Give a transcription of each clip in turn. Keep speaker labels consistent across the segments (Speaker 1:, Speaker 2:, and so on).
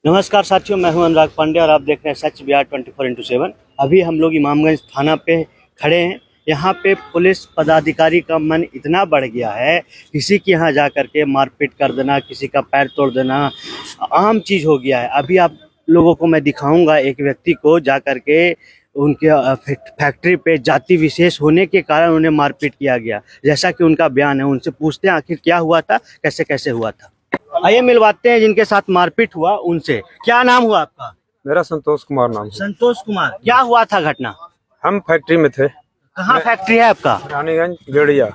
Speaker 1: नमस्कार साथियों, मैं हूं अनुराग पांडे और आप देख रहे हैं सच बिहार 24x7। अभी हम लोग इमामगंज थाना पे खड़े हैं। यहाँ पे पुलिस पदाधिकारी का मन इतना बढ़ गया है, किसी के यहाँ जा कर के मारपीट कर देना, किसी का पैर तोड़ देना आम चीज़ हो गया है। अभी आप लोगों को मैं दिखाऊंगा एक व्यक्ति को जा कर के उनके फैक्ट्री पे जाति विशेष होने के कारण उन्हें मारपीट किया गया, जैसा कि उनका बयान है। उनसे पूछते हैं आखिर क्या हुआ था, कैसे कैसे हुआ था। आइए मिलवाते हैं जिनके साथ मारपीट हुआ उनसे। क्या नाम हुआ आपका?
Speaker 2: मेरा संतोष कुमार नाम है।
Speaker 1: संतोष कुमार, क्या हुआ था घटना?
Speaker 2: हम फैक्ट्री में थे।
Speaker 1: कहाँ फैक्ट्री है आपका?
Speaker 2: रानीगंज गेड़िया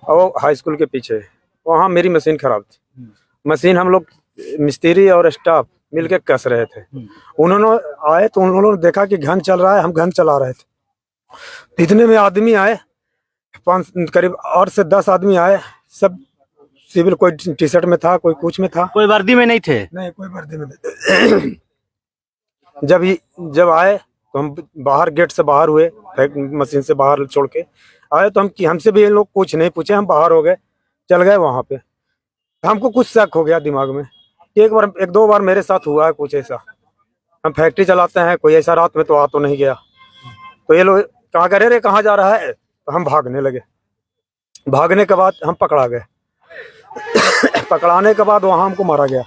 Speaker 2: और हाई स्कूल के पीछे। वहाँ मेरी मशीन खराब थी। मशीन हम लोग मिस्त्री और स्टाफ मिलके कस रहे थे। उन्होंने आए तो उन्होंने देखा कि घन चल रहा है, हम घन चला रहे थे। इतने में आदमी आए, करीब 8 से 10 आदमी आए। सब सिविल, कोई टी शर्ट में था, कोई कुछ में था।
Speaker 1: कोई वर्दी में नहीं थे?
Speaker 2: नहीं, कोई वर्दी में नहीं। जब आए तो हम बाहर, गेट से बाहर हुए, मशीन से बाहर छोड़ के आए तो हमसे भी ये लोग कुछ नहीं पूछे, हम बाहर हो गए, चल गए वहां पे। हमको कुछ शक हो गया दिमाग में। एक दो बार मेरे साथ हुआ है कुछ ऐसा। हम फैक्ट्री चलाते हैं, कोई ऐसा रात में तो आ तो नहीं गया। तो ये लोग कहा करे रे कहाँ जा रहा है, तो हम भागने लगे। भागने के बाद हम पकड़ा गए। पकड़ाने के बाद वहां हमको मारा गया।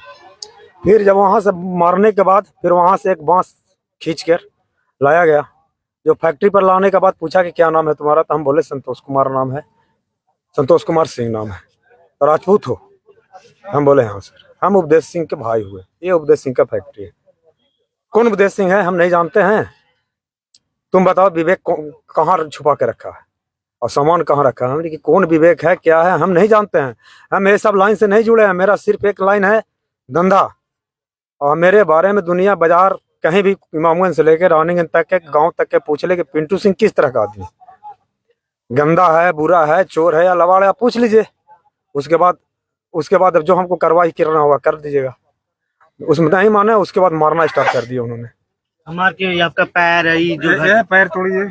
Speaker 2: फिर जब वहां से मारने के बाद फिर वहां से एक बांस खींच कर लाया गया। जो फैक्ट्री पर लाने के बाद पूछा कि क्या नाम है तुम्हारा, तो हम बोले संतोष कुमार नाम है, संतोष कुमार सिंह नाम है। तो राजपूत हो? हम बोले हाँ सर। हम उपदेश सिंह के भाई हुए। ये उपदेश सिंह का फैक्ट्री है। कौन उपदेश सिंह है हम नहीं जानते हैं। तुम बताओ विवेक कहाँ छुपा के रखा है और सामान कहाँ रखा है। हमने कि कौन विवेक है, क्या है, हम नहीं जानते हैं। हम ये सब लाइन से नहीं जुड़े हैं। मेरा सिर्फ एक लाइन है, धंधा। और मेरे बारे में दुनिया बाजार कहीं भी इमामगंज से लेकर रानीगंज तक के गांव तक के पूछ ले कि पिंटू सिंह किस तरह का आदमी, गंदा है, बुरा है, चोर है या लवाड़ा, पूछ लीजिए। उसके बाद अब जो हमको कार्रवाई करना होगा कर दीजिएगा। उसमें नहीं माने, उसके बाद मारना स्टार्ट कर दिया उन्होंने।
Speaker 1: मार के आपका पैर है,
Speaker 2: ये पैर तोड़िए,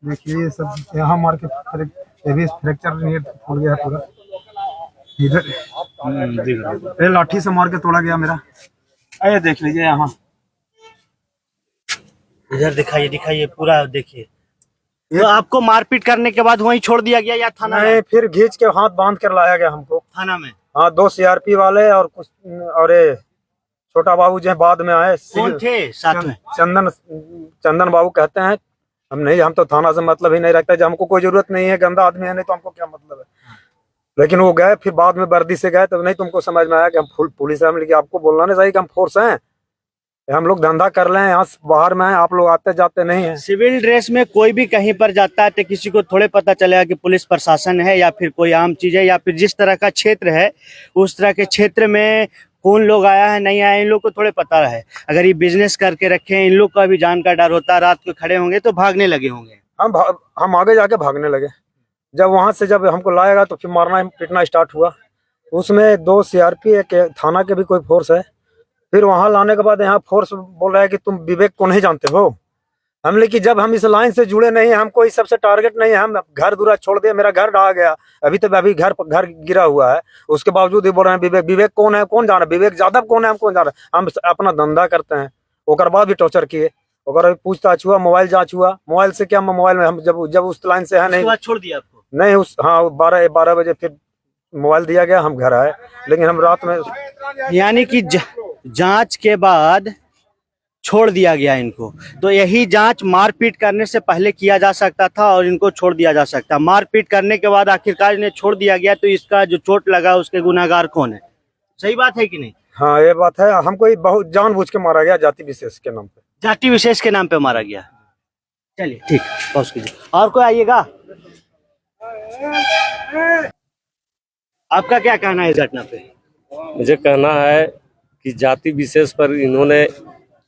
Speaker 2: देखिए ये सब यहाँ मार के फ्रैक्चर हो गया है पूरा। इधर लाठी से मार के तोड़ा गया मेरा। अरे देख लीजिए यहाँ,
Speaker 1: इधर दिखाइए पूरा देखिए। तो आपको मारपीट करने के बाद वहीं छोड़ दिया गया या थाना में?
Speaker 2: फिर खींच के हाथ बांध कर लाया गया हमको
Speaker 1: थाना में।
Speaker 2: हाँ, 2 सीआरपी वाले और कुछ और छोटा बाबू जो बाद में आए।
Speaker 1: कौन थे साथ में?
Speaker 2: चंदन बाबू कहते हैं। हम तो थाना से मतलब ही नहीं रखते। जब हमको कोई जरूरत नहीं है, गंदा आदमी है नहीं तो हमको क्या मतलब है। लेकिन वो गए, फिर बाद में वर्दी से गए तो नहीं तुमको समझ में आया कि हम पुलिस है। लेकिन आपको बोलना नहीं चाहिए कि हम फोर्स हैं। हम लोग धंधा कर रहे हैं, यहाँ बाहर में हैं, आप लोग आते जाते नहीं हैं।
Speaker 1: सिविल ड्रेस में कोई भी कहीं पर जाता है तो किसी को थोड़े पता चलेगा कि पुलिस प्रशासन है या फिर कोई आम चीज है, या फिर जिस तरह का क्षेत्र है उस तरह के क्षेत्र में कौन लोग आया है नहीं आया इन लोग को थोड़े पता है। अगर ये बिजनेस करके रखे हैं, इन लोग का भी जान का डर होता है। रात को खड़े होंगे तो भागने लगे होंगे।
Speaker 2: हम आगे जाके भागने लगे। जब वहां से जब हमको लाएगा तो फिर मारना पीटना स्टार्ट हुआ। उसमें 2 सीआरपी, एक थाना के भी कोई फोर्स है। फिर वहां लाने के बाद यहाँ फोर्स बोल रहा है कि तुम विवेक को नहीं जानते हो। हम लेकिन जब हम इस लाइन से जुड़े नहीं हैं, हमको इस सबसे टारगेट नहीं है। हम घर दूरा छोड़ दिया, मेरा घर ढहा गया, अभी घर गिरा हुआ है। उसके बावजूद ही बोल रहे हैं विवेक कौन है, कौन जान रहा है, विवेक यादव कौन है, हम कौन जान रहे हैं। हम अपना धंधा करते हैं। ओकर बाद भी टॉर्चर किए, ओकर पूछताछ हुआ, मोबाइल जांच हुआ। मोबाइल से क्या, मोबाइल में हम जब उस लाइन से है नहीं
Speaker 1: छोड़ दिया आपको?
Speaker 2: नहीं, उस हाँ 12 बजे फिर मोबाइल दिया गया, हम घर आए। लेकिन हम रात में,
Speaker 1: यानी कि जांच के बाद छोड़ दिया गया इनको। तो यही जांच मारपीट करने से पहले किया जा सकता था और इनको छोड़ दिया जा सकता। मारपीट करने के बाद आखिरकार इन्हें छोड़ दिया गया, तो इसका जो चोट लगा उसके गुनाहगार कौन है? सही बात है कि नहीं?
Speaker 2: हाँ ये बात है। हमको ये बहुत जानबूझ के मारा गया, जाति विशेष के नाम पे।
Speaker 1: जाति विशेष के नाम पे मारा गया। चलिए ठीक, पहुंच कीजिए। और कोई आइएगा। आपका क्या कहना है इस घटना पे?
Speaker 3: मुझे कहना है कि जाति विशेष पर इन्होंने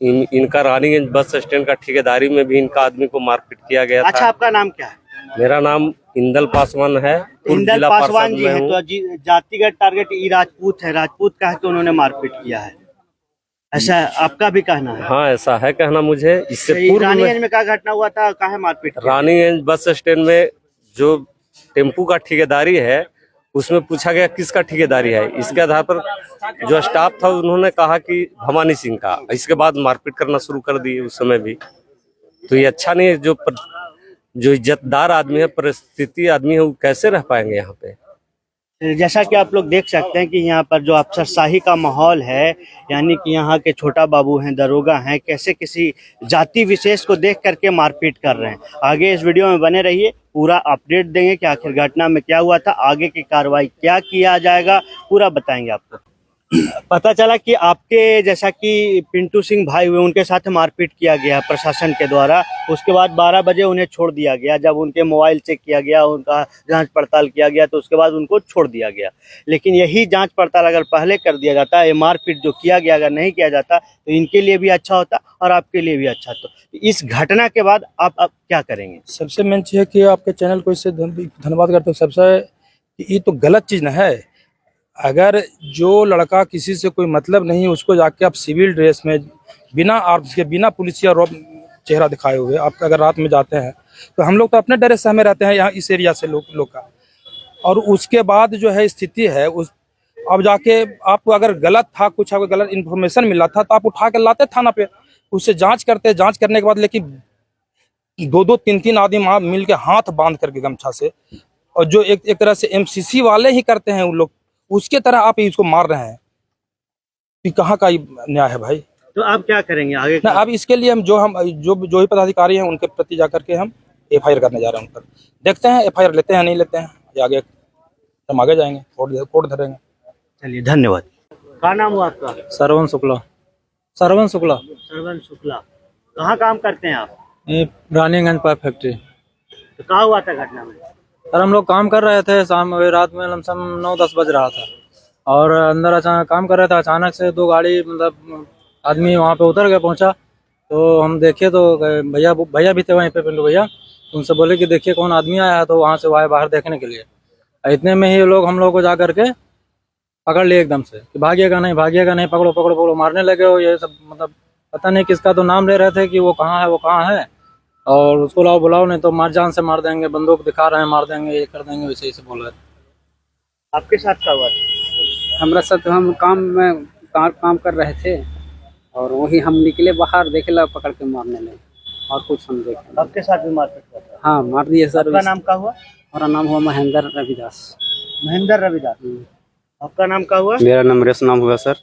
Speaker 3: इनका रानीगंज बस स्टैंड का ठेकेदारी में भी इनका आदमी को मारपीट किया गया था।
Speaker 1: अच्छा, आपका नाम क्या है?
Speaker 3: मेरा नाम इंदल पासवान है।
Speaker 1: इंदल पासवान जी है। तो जातिगत टारगेट ये राजपूत है, राजपूत कह के उन्होंने मारपीट किया है, ऐसा आपका भी कहना है?
Speaker 3: हाँ ऐसा है कहना मुझे। इससे पूर्व
Speaker 1: रानीगंज में क्या घटना हुआ था, काहे मारपीट?
Speaker 3: रानीगंज बस स्टैंड में जो टेम्पू का ठेकेदारी है उसमें पूछा गया किसका ठेकेदारी है। इसके आधार पर जो स्टाफ था उन्होंने कहा कि भवानी सिंह का। इसके बाद मारपीट करना शुरू कर दी उस समय भी। तो ये अच्छा नहीं है। जो इज्जतदार आदमी है, परिस्थिति आदमी है, वो कैसे रह पाएंगे यहाँ पे।
Speaker 1: जैसा कि आप लोग देख सकते हैं कि यहाँ पर जो अफसरशाही का माहौल है, यानी कि यहाँ के छोटा बाबू हैं, दरोगा हैं, कैसे किसी जाति विशेष को देख करके मारपीट कर रहे हैं। आगे इस वीडियो में बने रहिए, पूरा अपडेट देंगे कि आखिर घटना में क्या हुआ था, आगे की कार्रवाई क्या किया जाएगा, पूरा बताएंगे आपको। पता चला कि आपके जैसा कि पिंटू सिंह भाई हुए, उनके साथ मारपीट किया गया प्रशासन के द्वारा। उसके बाद 12 बजे उन्हें छोड़ दिया गया। जब उनके मोबाइल चेक किया गया, उनका जांच पड़ताल किया गया, तो उसके बाद उनको छोड़ दिया गया। लेकिन यही जांच पड़ताल अगर पहले कर दिया जाता, ये मारपीट जो किया गया अगर नहीं किया जाता, तो इनके लिए भी अच्छा होता और आपके लिए भी अच्छा। तो इस घटना के बाद आप अब क्या करेंगे?
Speaker 4: सबसे मेन चीज़ है कि आपके चैनल को इससे धन्यवाद करते हो सबसे, कि ये तो गलत चीज़ न है। अगर जो लड़का किसी से कोई मतलब नहीं, उसको जाके आप सिविल ड्रेस में बिना आर्म्स के, बिना पुलिस या रॉब चेहरा दिखाए हुए आप अगर रात में जाते हैं, तो हम लोग तो अपने डर से हमें रहते हैं यहाँ इस एरिया से लोग का। और उसके बाद जो है स्थिति है उस, अब जाके आपको अगर गलत था, कुछ आपको गलत इन्फॉर्मेशन मिला था, तो आप उठा के लाते थाना पे, उससे जांच करते। जांच करने के बाद लेकिन 2-2, 3-3 आदमी मिल के हाथ बांध करके गमछा से, और जो एक तरह से MCC वाले ही करते हैं उन लोग, उसके तरह आप इसको मार रहे हैं, कि कहाँ का न्याय है भाई।
Speaker 1: तो आप क्या करेंगे आगे?
Speaker 4: ना, अब इसके लिए हम जो ही पदाधिकारी हैं उनके प्रति जाकर के हम FIR करने जा रहे हैं उन पर। देखते हैं FIR लेते हैं नहीं लेते हैं, या आगे हम आगे जाएंगे, कोर्ट धरेंगे।
Speaker 1: चलिए, धन्यवाद। क्या नाम हुआ आपका?
Speaker 5: सरवन शुक्ला। सरवन शुक्ला।
Speaker 1: सरवन शुक्ला। कहाँ काम करते हैं आप?
Speaker 5: ये रानीगंज पाइप फैक्ट्री।
Speaker 1: तो क्या हुआ था घटना में?
Speaker 5: सर हम लोग काम कर रहे थे, शाम रात में लमसम 9-10 बज रहा था, और अंदर अचानक काम कर रहे थे, अचानक से 2 गाड़ी मतलब आदमी वहाँ पे उतर के पहुँचा। तो हम देखे तो भैया भी थे वहीं पे, पिंटू भैया। उनसे बोले कि देखिए कौन आदमी आया है, तो वहाँ से वो आए बाहर देखने के लिए। इतने में ही लोग हम लोग को जा करके पकड़ लिए एकदम से, कि भागिएगा नहीं, पकड़ो पकड़ो पकड़ो, मारने लगे हो। ये सब मतलब पता नहीं किसका तो नाम ले रहे थे कि वो कहाँ है, और उसको लाओ बुलाओ, नहीं तो मार जान से मार देंगे, बंदूक दिखा रहे हैं, मार देंगे, ये कर देंगे, वैसे ही से बोल रहे थे।
Speaker 1: आपके साथ क्या हुआ था?
Speaker 6: हमारा साथ हम काम कर रहे थे, और वही हम निकले बाहर, देखे ला पकड़ के मारने लगे, और कुछ हम देखे।
Speaker 1: आपके साथ भी मारपीट हुआ था?
Speaker 6: हाँ, मार दिए सर।
Speaker 1: आपका नाम क्या हुआ?
Speaker 6: हमारा नाम हुआ महेंद्र रविदास।
Speaker 1: महेंद्र रविदास। आपका नाम क्या हुआ?
Speaker 7: मेरा नमरेश नाम हुआ सर।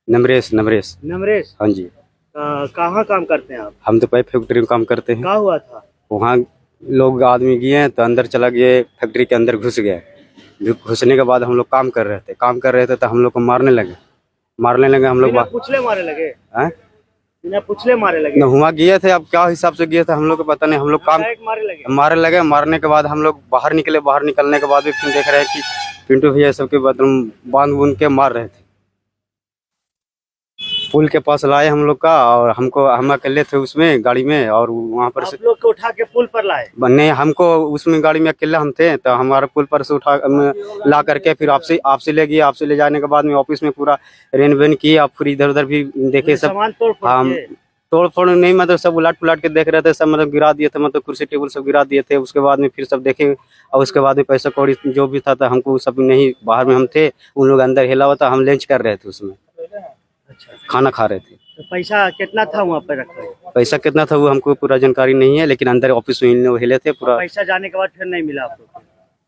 Speaker 7: नमरेश।
Speaker 1: नमरेश।
Speaker 7: हाँ जी।
Speaker 1: कहाँ काम करते हैं आप?
Speaker 7: हम तो पाइप फैक्ट्री में काम करते हैं।
Speaker 1: क्या हुआ था?
Speaker 7: वहाँ लोग आदमी गए हैं तो अंदर चला गए, फैक्ट्री के अंदर घुस गए। घुसने के बाद हम लोग काम कर रहे थे तो हम लोग को मारने लगे हम लोग।
Speaker 1: बिना पूछले मारे लगे? बिना पूछले मारे लगे?
Speaker 7: न हुआ गए थे, अब क्या हिसाब से गए थे हम लोग को पता नहीं। हम लोग काम मारने के बाद हम लोग बाहर निकले। बाहर निकलने के बाद भी फिर देख रहे हैं कि पिंटू भैया सबके बदन बांध बूंद के मार रहे थे। पुल के पास लाए हम लोग का, और हम अकेले थे उसमें गाड़ी में, और वहाँ पर से
Speaker 1: लोग को उठा के पुल पर लाए?
Speaker 7: नहीं, हमको उसमें गाड़ी में अकेले हम थे, तो हमारे पुल पर से उठा ला करके फिर आपसे ले गए। आपसे ले जाने के बाद में ऑफिस में पूरा रेन वेन किया, फिर इधर उधर भी देखे सब। हम तोड़ फोड़ नहीं, मतलब सब उलट पुलट के देख रहे थे सब, मतलब गिरा दिए थे, मतलब कुर्सी टेबल सब गिरा दिए थे। उसके बाद में फिर सब देखे, और उसके बाद में पैसा कौड़ी जो भी था तो हमको सब नहीं, बाहर में हम थे, उन लोग अंदर हिला हुआ था, हम लंच कर रहे थे उसमें।
Speaker 1: अच्छा,
Speaker 7: खाना खा रहे थे।
Speaker 1: तो पैसा कितना था वहाँ पे रखा?
Speaker 7: पैसा कितना था वो हमको पूरा जानकारी नहीं है, लेकिन अंदर ऑफिस में हिले थे पूरा।
Speaker 1: पैसा जाने के बाद फिर नहीं मिला आप लोग?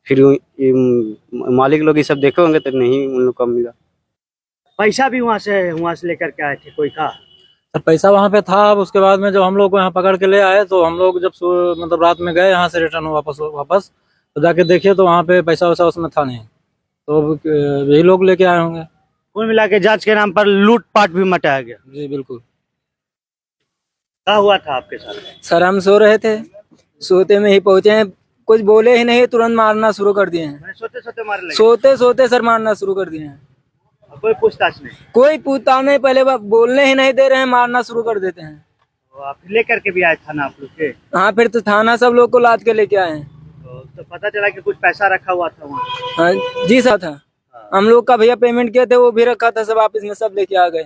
Speaker 7: फिर मालिक लोग ये सब देखे होंगे तो नहीं उन लोग को मिला।
Speaker 1: पैसा भी वहाँ से लेकर के आए थे कोई का?
Speaker 5: सर पैसा वहाँ पे था। अब उसके बाद में जब हम लोग को यहाँ पकड़ के ले आए, तो हम लोग जब मतलब रात में गए यहाँ से रिटर्न वापस तो जाके देखे तो वहाँ पे पैसा वैसा उसमें था नहीं। तो यही लोग लेके आए होंगे।
Speaker 1: कुल मिला के जांच के नाम पर लूटपाट भी मचाया गया।
Speaker 5: जी बिल्कुल।
Speaker 1: क्या हुआ था आपके साथ?
Speaker 8: सर हम सो रहे थे, सोते में ही पहुंचे हैं, कुछ बोले ही नहीं, तुरंत मारना शुरू कर दिए हैं।
Speaker 1: सोते सोते मार लगे?
Speaker 8: सोते सोते सर मारना शुरू कर दिए हैं।
Speaker 1: कोई पूछताछ नहीं?
Speaker 8: कोई पूछताछ नहीं, पहले बोलने ही नहीं दे रहे हैं, मारना शुरू कर देते हैं।
Speaker 1: आप लेकर के भी आए थाना आप लोग के?
Speaker 8: हाँ, फिर तो थाना सब लोग को लाद के लेके आए हैं।
Speaker 1: तो पता चला कि कुछ पैसा रखा हुआ था वहाँ?
Speaker 8: हाँ जी सर था। हम लोग का भैया पेमेंट किए थे, वो भी रखा था, सब ऑफिस में सब लेके आ गए।